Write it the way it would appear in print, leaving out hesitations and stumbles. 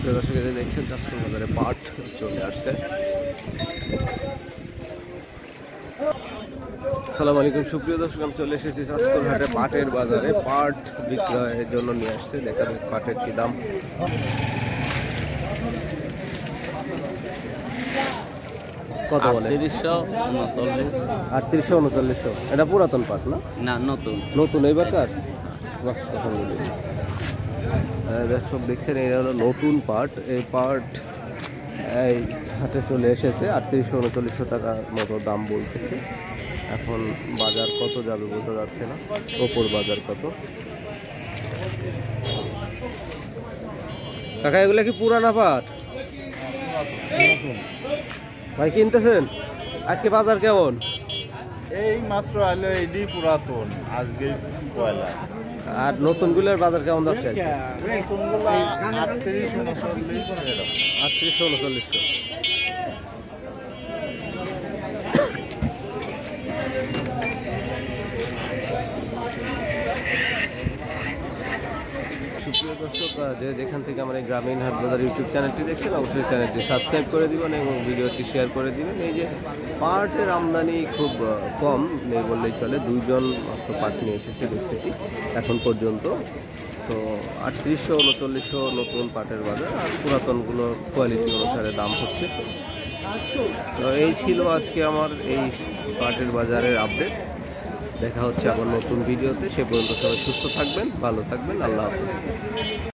প্রিয় দর্শক দেখছেন চাষকর বাজারে পাট চলে আসছে। আসসালামু আলাইকুম সুপ্রিয় দর্শক, আমি চলে এসেছি চাষকর হাটে পাটের বাজারে। পাট বিক্রয়ের জন্য নিয়ে আসছে। দেখা যাক পাটের কি দাম। কত বলে? 3800 3900। এটা পুরাতন পাট না? না, নতুন নতুন এইবারকার। দর্শক দেখছেন এটা হলো নতুন পাট। এই পাট এই হাটে চলে এসেছে। 3800 3900 টাকার মতো দাম বলতেছে। এখন বাজার কত যাবে বলতে যাচ্ছে না। ওপর বাজার কত? কাকা এগুলা কি পুরানা পাট? ভাই কিনতেছেন? আজকে বাজার কেমন? এই মাত্র আলো এডি পুরাতন, আজকে পয়লা। আর নতুনগুলোর বাজার কেমন যাচ্ছে? নতুনগুলা 38 39 এরকম। 3800 3900। সুপ্রিয় দর্শক, যেখান থেকে আমার এই গ্রামীণ হাট বাজার ইউটিউব চ্যানেলটি দেখছেন, অবশ্যই চ্যানেলটি সাবস্ক্রাইব করে দিবেন এবং ভিডিওটি শেয়ার করে দিবেন। এই যে পাটের আমদানি খুব কম নেই বললেই চলে। 2 জন মাত্র পাট নিয়ে এসেছে দেখতেছি এখন পর্যন্ত। তো 3800 3900 নতুন পাটের বাজার, আর পুরাতনগুলো কোয়ালিটি অনুসারে দাম হচ্ছে। তো এই ছিল আজকে আমার এই পাটের বাজারের আপডেট। দেখা হচ্ছে আবার নতুন ভিডিওতে। সে পর্যন্ত সবাই সুস্থ থাকবেন, ভালো থাকবেন। আল্লাহ হাফেজ।